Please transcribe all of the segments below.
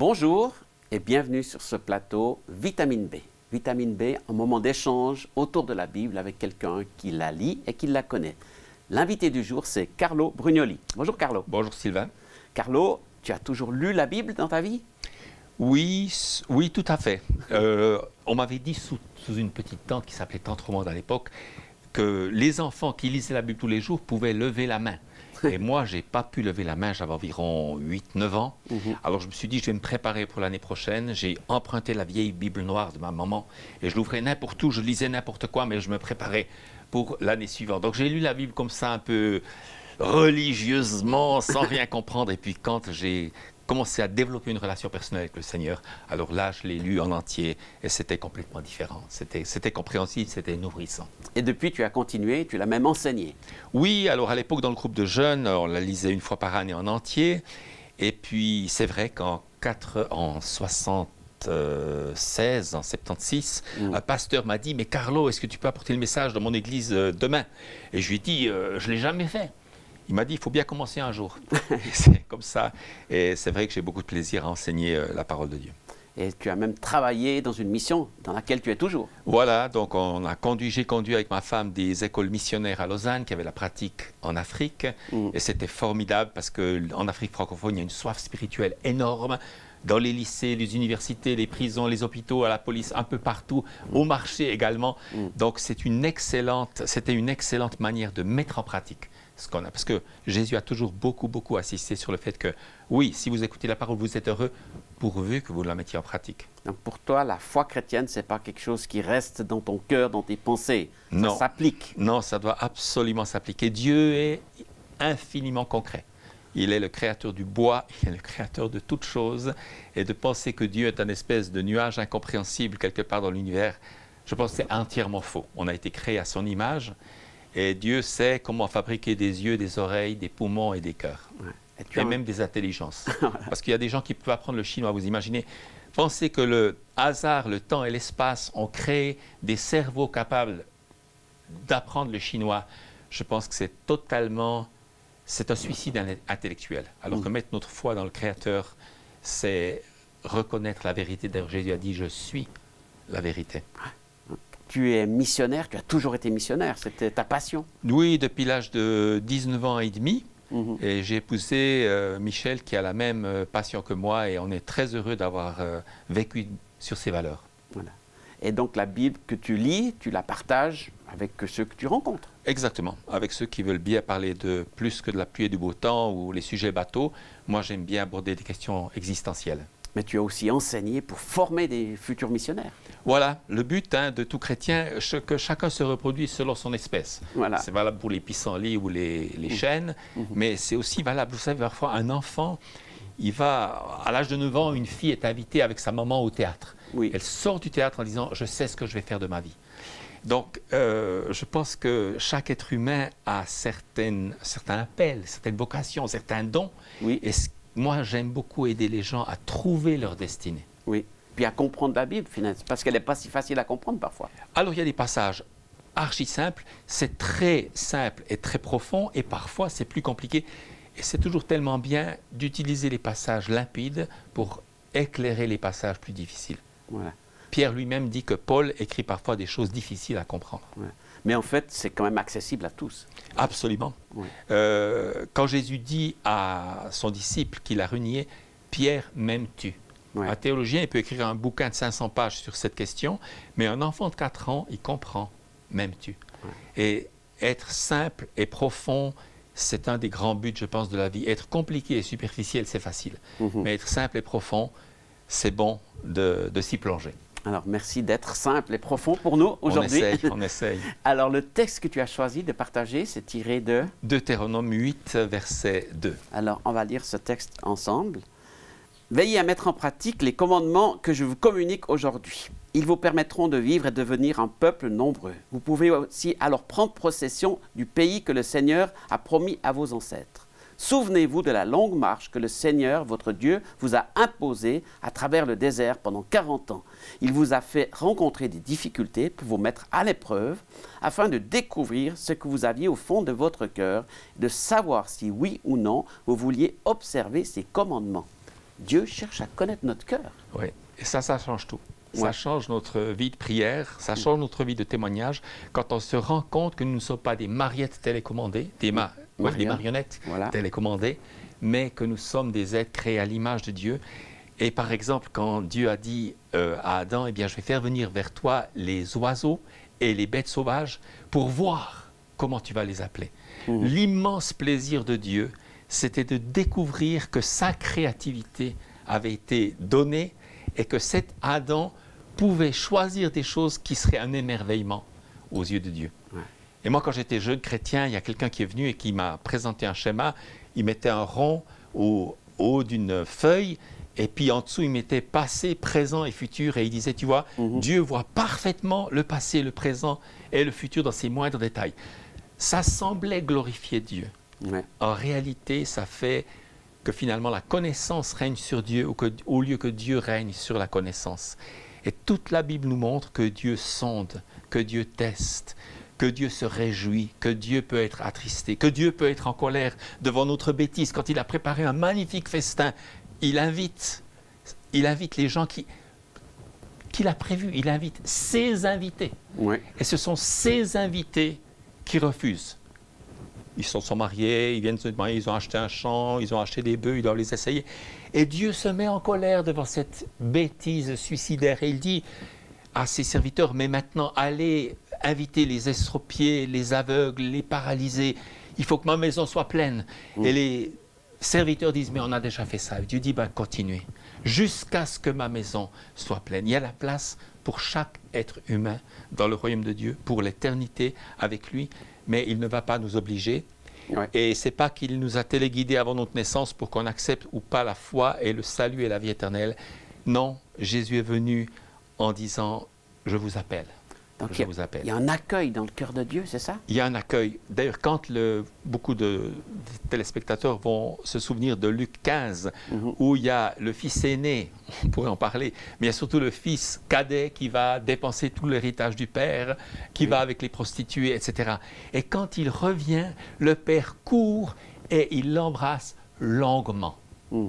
Bonjour et bienvenue sur ce plateau Vitamine B. Vitamine B, un moment d'échange autour de la Bible avec quelqu'un qui la lit et qui la connaît. L'invité du jour, c'est Carlo Brugnoli. Bonjour Carlo. Bonjour Sylvain. Carlo, tu as toujours lu la Bible dans ta vie? Oui, tout à fait. On m'avait dit sous une petite tente qui s'appelait Tante Romande à l'époque que les enfants qui lisaient la Bible tous les jours pouvaient lever la main. Et moi, je n'ai pas pu lever la main, j'avais environ 8-9 ans. Alors je me suis dit, je vais me préparer pour l'année prochaine. J'ai emprunté la vieille Bible noire de ma maman et je l'ouvrais n'importe où, je lisais n'importe quoi, mais je me préparais pour l'année suivante. Donc j'ai lu la Bible comme ça, un peu religieusement, sans rien comprendre. Et puis quand j'ai commencé à développer une relation personnelle avec le Seigneur, alors là, je l'ai lu en entier et c'était complètement différent. C'était compréhensible, c'était nourrissant. Et depuis, tu as continué, tu l'as même enseigné. Oui, alors à l'époque, dans le groupe de jeunes, on la lisait une fois par année en entier. Et puis, c'est vrai qu'en 76, en 76, un pasteur m'a dit « Mais Carlo, est-ce que tu peux apporter le message dans mon église demain ?» Et je lui ai dit « Je ne l'ai jamais fait. » Il m'a dit, il faut bien commencer un jour. C'est comme ça. Et c'est vrai que j'ai beaucoup de plaisir à enseigner la parole de Dieu. Et tu as même travaillé dans une mission dans laquelle tu es toujours. Voilà, donc j'ai conduit avec ma femme des écoles missionnaires à Lausanne qui avaient la pratique en Afrique. Et c'était formidable parce qu'en Afrique francophone, il y a une soif spirituelle énorme. Dans les lycées, les universités, les prisons, les hôpitaux, à la police, un peu partout, au marché également. Donc c'était une excellente manière de mettre en pratique ce qu'on a. Parce que Jésus a toujours beaucoup insisté sur le fait que, oui, si vous écoutez la parole, vous êtes heureux, pourvu que vous la mettiez en pratique. Donc pour toi, la foi chrétienne, ce n'est pas quelque chose qui reste dans ton cœur, dans tes pensées. Non. Ça s'applique. Non, ça doit absolument s'appliquer. Dieu est infiniment concret. Il est le créateur du bois, il est le créateur de toutes choses. Et de penser que Dieu est un espèce de nuage incompréhensible quelque part dans l'univers, je pense que c'est entièrement faux. On a été créé à son image. Et Dieu sait comment fabriquer des yeux, des oreilles, des poumons et des cœurs. Ouais. Et même des intelligences. Voilà. Parce qu'il y a des gens qui peuvent apprendre le chinois, vous imaginez. Pensez que le hasard, le temps et l'espace ont créé des cerveaux capables d'apprendre le chinois. Je pense que c'est un suicide intellectuel. Alors que mettre notre foi dans le Créateur, c'est reconnaître la vérité. D'ailleurs, Jésus a dit « Je suis la vérité ». Tu es missionnaire, tu as toujours été missionnaire, c'était ta passion. Oui, depuis l'âge de 19 ans et demi. Et j'ai épousé Michel qui a la même passion que moi et on est très heureux d'avoir vécu sur ces valeurs. Voilà. Et donc la Bible que tu lis, tu la partages avec ceux que tu rencontres. Exactement, avec ceux qui veulent bien parler de plus que de la pluie et du beau temps ou les sujets bateaux. Moi, j'aime bien aborder des questions existentielles. Mais tu as aussi enseigné pour former des futurs missionnaires. Voilà, le but de tout chrétien, que chacun se reproduise selon son espèce. Voilà. C'est valable pour les pissenlits ou les chênes, mais c'est aussi valable. Vous savez, parfois, un enfant, à l'âge de 9 ans, une fille est invitée avec sa maman au théâtre. Oui. Elle sort du théâtre en disant « Je sais ce que je vais faire de ma vie ». Donc, je pense que chaque être humain a certains appels, certaines vocations, certains dons. Oui. Et moi, j'aime beaucoup aider les gens à trouver leur destinée. Oui, puis à comprendre la Bible, finalement, parce qu'elle n'est pas si facile à comprendre parfois. Alors, il y a des passages archi simples, c'est très simple et très profond, et parfois, c'est plus compliqué. Et c'est toujours tellement bien d'utiliser les passages limpides pour éclairer les passages plus difficiles. Voilà. Pierre lui-même dit que Paul écrit parfois des choses difficiles à comprendre. Ouais. Mais en fait, c'est quand même accessible à tous. Absolument. Oui. Quand Jésus dit à son disciple qu'il a renié, « Pierre, m'aimes-tu » Ouais. Un théologien, il peut écrire un bouquin de 500 pages sur cette question, mais un enfant de 4 ans, il comprend « m'aimes-tu » ouais. Et être simple et profond, c'est un des grands buts, je pense, de la vie. Être compliqué et superficiel, c'est facile. Mais être simple et profond, c'est bon de s'y plonger. Alors, merci d'être simple et profond pour nous aujourd'hui. On essaye. Alors, le texte que tu as choisi de partager, c'est tiré de Deutéronome 8, verset 2. Alors, on va lire ce texte ensemble. Veillez à mettre en pratique les commandements que je vous communique aujourd'hui. Ils vous permettront de vivre et de devenir un peuple nombreux. Vous pouvez aussi alors prendre possession du pays que le Seigneur a promis à vos ancêtres. Souvenez-vous de la longue marche que le Seigneur, votre Dieu, vous a imposée à travers le désert pendant 40 ans. Il vous a fait rencontrer des difficultés pour vous mettre à l'épreuve, afin de découvrir ce que vous aviez au fond de votre cœur, de savoir si oui ou non vous vouliez observer ses commandements. Dieu cherche à connaître notre cœur. Oui, et ça change tout. Ça Ouais. change notre vie de prière, ça change notre vie de témoignage, quand on se rend compte que nous ne sommes pas des marionnettes télécommandées, des marionnettes Voilà. télécommandées, mais que nous sommes des êtres créés à l'image de Dieu. Et par exemple, quand Dieu a dit à Adam, eh bien, je vais faire venir vers toi les oiseaux et les bêtes sauvages pour voir comment tu vas les appeler. L'immense plaisir de Dieu, c'était de découvrir que sa créativité avait été donnée et que cet Adam pouvait choisir des choses qui seraient un émerveillement aux yeux de Dieu. Ouais. Et moi, quand j'étais jeune chrétien, il y a quelqu'un qui est venu et qui m'a présenté un schéma. Il mettait un rond au haut d'une feuille et puis en dessous, il mettait passé, présent et futur. Et il disait, tu vois, Dieu voit parfaitement le passé, le présent et le futur dans ses moindres détails. Ça semblait glorifier Dieu. Ouais. En réalité, ça fait que finalement la connaissance règne sur Dieu au lieu que Dieu règne sur la connaissance. Et toute la Bible nous montre que Dieu sonde, que Dieu teste, que Dieu se réjouit, que Dieu peut être attristé, que Dieu peut être en colère devant notre bêtise. Quand il a préparé un magnifique festin, il invite les gens qu'il a prévus, il invite ses invités. Ouais. Et ce sont ces invités qui refusent. Ils se sont mariés, ils viennent se marier, ils ont acheté un champ, ils ont acheté des bœufs, ils doivent les essayer. Et Dieu se met en colère devant cette bêtise suicidaire. Et il dit à ses serviteurs, mais maintenant, allez inviter les estropiés, les aveugles, les paralysés. Il faut que ma maison soit pleine. Et les serviteurs disent, mais on a déjà fait ça. Et Dieu dit, ben, continuez, jusqu'à ce que ma maison soit pleine. Il y a la place pour chaque être humain dans le royaume de Dieu, pour l'éternité avec lui. Mais il ne va pas nous obliger. Ouais. Et ce n'est pas qu'il nous a téléguidés avant notre naissance pour qu'on accepte ou pas la foi et le salut et la vie éternelle. Non, Jésus est venu en disant, je vous appelle. Donc, Je vous appelle. il y a un accueil dans le cœur de Dieu, c'est ça? Il y a un accueil. D'ailleurs, quand beaucoup de téléspectateurs vont se souvenir de Luc 15, où il y a le fils aîné, on pourrait en parler, mais il y a surtout le fils cadet qui va dépenser tout l'héritage du père, qui va avec les prostituées, etc. Et quand il revient, le père court et il l'embrasse longuement.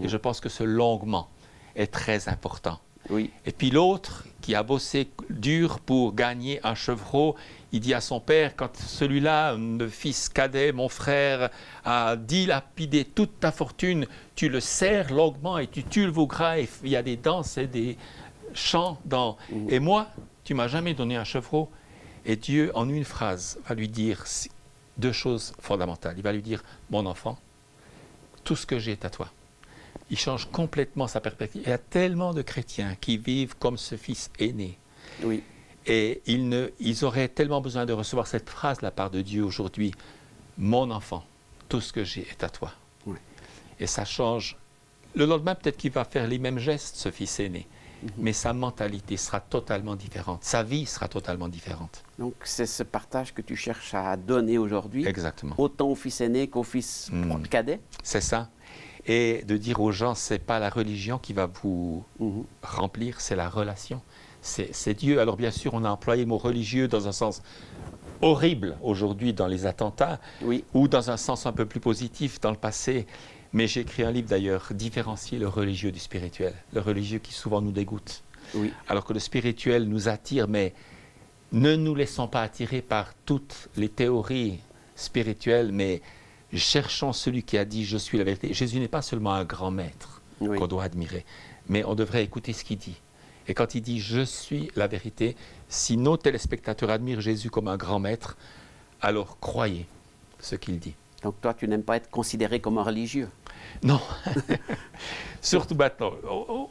Et je pense que ce longuement est très important. Oui. Et puis l'autre, qui a bossé dur pour gagner un chevreau, il dit à son père, quand celui-là, le fils cadet, mon frère, a dilapidé toute ta fortune, tu le serres longuement et tu tues le veau gras, et il y a des danses et des chants dans... Et moi, tu m'as jamais donné un chevreau. Et Dieu, en une phrase, va lui dire deux choses fondamentales. Il va lui dire, mon enfant, tout ce que j'ai est à toi. Il change complètement sa perspective. Il y a tellement de chrétiens qui vivent comme ce fils aîné. Oui. Et ils auraient tellement besoin de recevoir cette phrase de la part de Dieu aujourd'hui. Mon enfant, tout ce que j'ai est à toi. Oui. Et ça change. Le lendemain, peut-être qu'il va faire les mêmes gestes, ce fils aîné. Mais sa mentalité sera totalement différente. Sa vie sera totalement différente. Donc, c'est ce partage que tu cherches à donner aujourd'hui, Exactement. autant au fils aîné qu'au fils cadet. C'est ça. Et de dire aux gens, ce n'est pas la religion qui va vous remplir, c'est la relation. C'est Dieu. Alors bien sûr, on a employé le mot religieux dans un sens horrible aujourd'hui dans les attentats, Oui. ou dans un sens un peu plus positif dans le passé. Mais j'ai écrit un livre d'ailleurs, Différencier le religieux du spirituel. Le religieux qui souvent nous dégoûte. Oui. Alors que le spirituel nous attire, mais ne nous laissons pas attirer par toutes les théories spirituelles, mais cherchons celui qui a dit « Je suis la vérité ». Jésus n'est pas seulement un grand maître qu'on doit admirer, mais on devrait écouter ce qu'il dit. Et quand il dit « Je suis la vérité », si nos téléspectateurs admirent Jésus comme un grand maître, alors croyez ce qu'il dit. Donc toi, tu n'aimes pas être considéré comme un religieux? Non, surtout maintenant.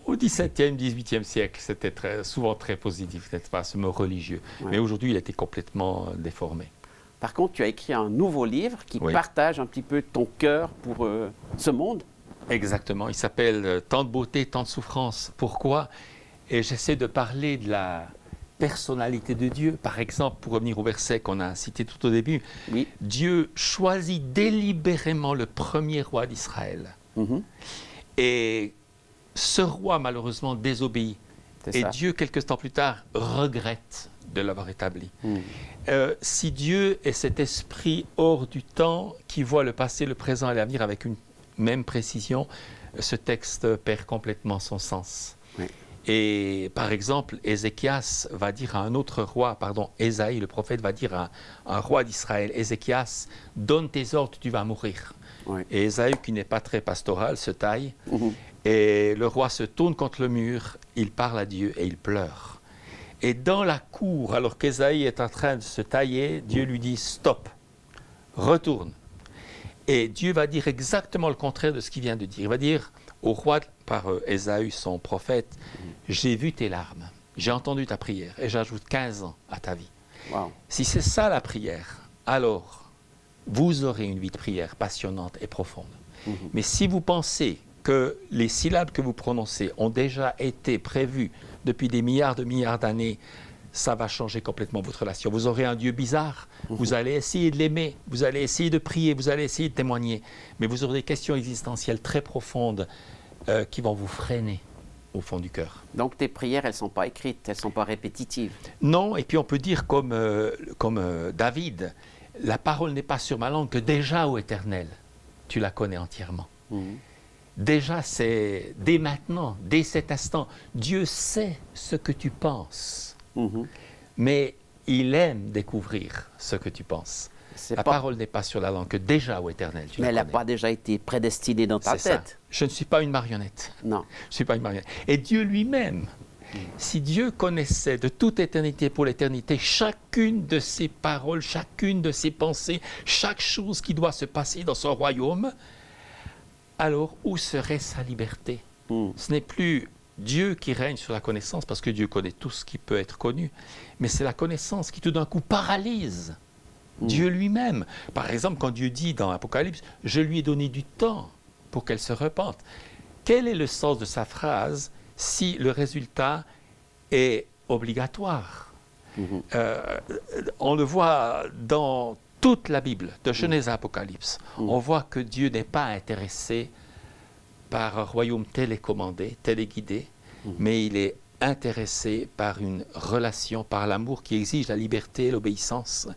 Au XVIIe, XVIIIe siècle, c'était souvent très positif, n'est-ce pas, ce mot religieux. Ouais. Mais aujourd'hui, il a été complètement déformé. Par contre, tu as écrit un nouveau livre qui partage un petit peu ton cœur pour ce monde. Exactement, il s'appelle « Tant de beauté, tant de souffrance ». Pourquoi? Et j'essaie de parler de la personnalité de Dieu. Par exemple, pour revenir au verset qu'on a cité tout au début, Dieu choisit délibérément le premier roi d'Israël. Et ce roi, malheureusement, désobéit. Et Dieu, quelques temps plus tard, regrette de l'avoir établi. Si Dieu est cet esprit hors du temps qui voit le passé, le présent et l'avenir avec une même précision, ce texte perd complètement son sens. Oui. Et par exemple, Ézéchias va dire à un autre roi, pardon, Ésaïe, le prophète, va dire à un roi d'Israël, Ézéchias, donne tes ordres, tu vas mourir. Oui. Et Ésaïe, qui n'est pas très pastoral, se taille. Mhm. Et le roi se tourne contre le mur, il parle à Dieu et il pleure. Et dans la cour, alors qu'Ésaïe est en train de se tailler, Dieu lui dit « Stop, retourne ». Et Dieu va dire exactement le contraire de ce qu'il vient de dire. Il va dire au roi, par Ésaü, son prophète, « J'ai vu tes larmes, j'ai entendu ta prière et j'ajoute 15 ans à ta vie. Wow. » Si c'est ça la prière, alors vous aurez une vie de prière passionnante et profonde. Mhm. Mais si vous pensez que les syllabes que vous prononcez ont déjà été prévues depuis des milliards d'années, ça va changer complètement votre relation. Vous aurez un Dieu bizarre, vous allez essayer de l'aimer, vous allez essayer de prier, vous allez essayer de témoigner, mais vous aurez des questions existentielles très profondes qui vont vous freiner au fond du cœur. Donc tes prières, elles ne sont pas écrites, elles ne sont pas répétitives. Non, et puis on peut dire comme David, la parole n'est pas sur ma langue que déjà, ô Éternel, tu la connais entièrement. Mhm. Déjà, c'est dès maintenant, dès cet instant, Dieu sait ce que tu penses, Mhm. mais il aime découvrir ce que tu penses. La parole n'est pas sur la langue que déjà, ô Éternel, tu Mais la elle n'a connais. pas déjà été prédestinée dans ta C'est ça. tête. Je ne suis pas une marionnette. Non. Je ne suis pas une marionnette. Et Dieu lui-même, si Dieu connaissait de toute éternité pour l'éternité chacune de ses paroles, chacune de ses pensées, chaque chose qui doit se passer dans son royaume, alors où serait sa liberté? Ce n'est plus Dieu qui règne sur la connaissance, parce que Dieu connaît tout ce qui peut être connu, mais c'est la connaissance qui tout d'un coup paralyse Dieu lui-même. Par exemple, quand Dieu dit dans l'Apocalypse, « Je lui ai donné du temps pour qu'elle se repente », quel est le sens de sa phrase si le résultat est obligatoire? On le voit dans toute la Bible, de Genèse à Apocalypse. On voit que Dieu n'est pas intéressé par un royaume télécommandé, téléguidé, mais il est intéressé par une relation, par l'amour qui exige la liberté, l'obéissance.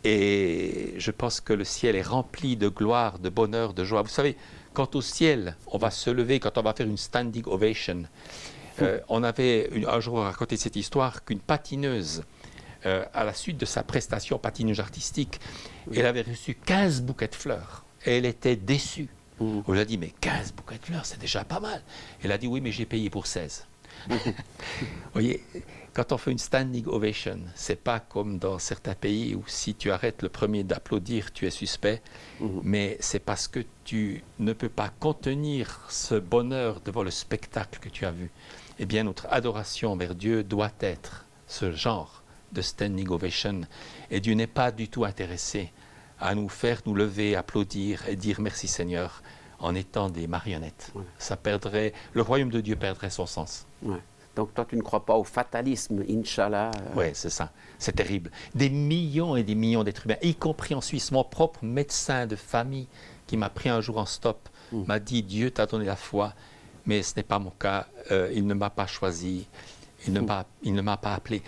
Et je pense que le ciel est rempli de gloire, de bonheur, de joie. Vous savez, quand au ciel, on va se lever, quand on va faire une standing ovation, on avait un jour raconté cette histoire qu'une patineuse, à la suite de sa prestation patineuse artistique, elle avait reçu 15 bouquets de fleurs et elle était déçue. On lui a dit, mais 15 bouquets de fleurs, c'est déjà pas mal. Elle a dit, oui, mais j'ai payé pour 16. Vous voyez, quand on fait une standing ovation, c'est pas comme dans certains pays où si tu arrêtes le premier d'applaudir, tu es suspect, mais c'est parce que tu ne peux pas contenir ce bonheur devant le spectacle que tu as vu. Eh bien, notre adoration vers Dieu doit être ce genre de standing ovation. Et Dieu n'est pas du tout intéressé à nous faire nous lever, applaudir et dire merci Seigneur en étant des marionnettes. Ouais. Ça perdrait, le royaume de Dieu perdrait son sens. Ouais. Donc toi, tu ne crois pas au fatalisme, Inch'Allah. Oui, c'est ça. C'est terrible. Des millions et des millions d'êtres humains, y compris en Suisse. Mon propre médecin de famille qui m'a pris un jour en stop m'a dit, Dieu t'a donné la foi, mais ce n'est pas mon cas. Il ne m'a pas choisi. Il ne m'a pas appelé.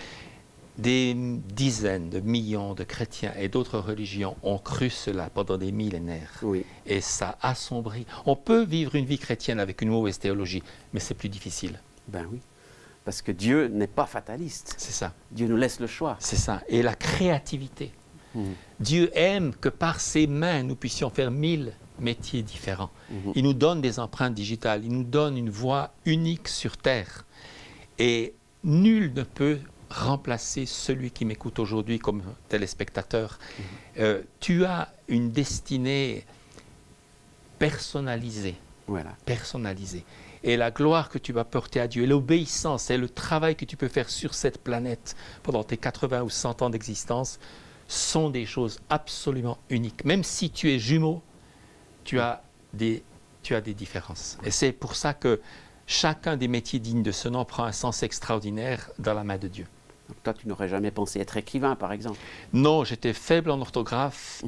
Des dizaines de millions de chrétiens et d'autres religions ont cru cela pendant des millénaires. Oui. Et ça assombrit. On peut vivre une vie chrétienne avec une mauvaise théologie, mais c'est plus difficile. Ben oui, parce que Dieu n'est pas fataliste. C'est ça. Dieu nous laisse le choix. C'est ça. Et la créativité. Dieu aime que par ses mains, nous puissions faire 1000 métiers différents. Il nous donne des empreintes digitales. Il nous donne une voix unique sur Terre. Et nul ne peut remplacer celui qui m'écoute aujourd'hui comme téléspectateur. Tu as une destinée personnalisée. Voilà. Personnalisée. Et la gloire que tu vas porter à Dieu, et l'obéissance, et le travail que tu peux faire sur cette planète pendant tes 80 ou 100 ans d'existence sont des choses absolument uniques. Même si tu es jumeau, tu as des différences. Et c'est pour ça que chacun des métiers dignes de ce nom prend un sens extraordinaire dans la main de Dieu. Donc toi, tu n'aurais jamais pensé être écrivain, par exemple? Non, j'étais faible en orthographe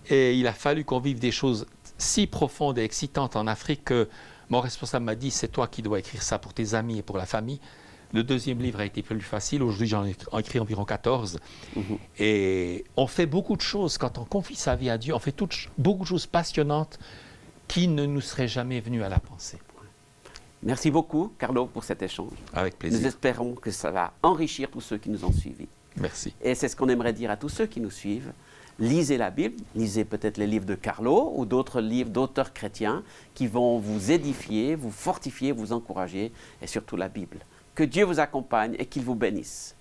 et il a fallu qu'on vive des choses si profondes et excitantes en Afrique que mon responsable m'a dit, c'est toi qui dois écrire ça pour tes amis et pour la famille. Le deuxième livre a été plus facile. Aujourd'hui, j'en ai écrit environ 14. Et on fait beaucoup de choses quand on confie sa vie à Dieu. On fait beaucoup de choses passionnantes qui ne nous serait jamais venu à la pensée. Merci beaucoup, Carlo, pour cet échange. Avec plaisir. Nous espérons que ça va enrichir tous ceux qui nous ont suivis. Merci. Et c'est ce qu'on aimerait dire à tous ceux qui nous suivent. Lisez la Bible, lisez peut-être les livres de Carlo ou d'autres livres d'auteurs chrétiens qui vont vous édifier, vous fortifier, vous encourager, et surtout la Bible. Que Dieu vous accompagne et qu'il vous bénisse.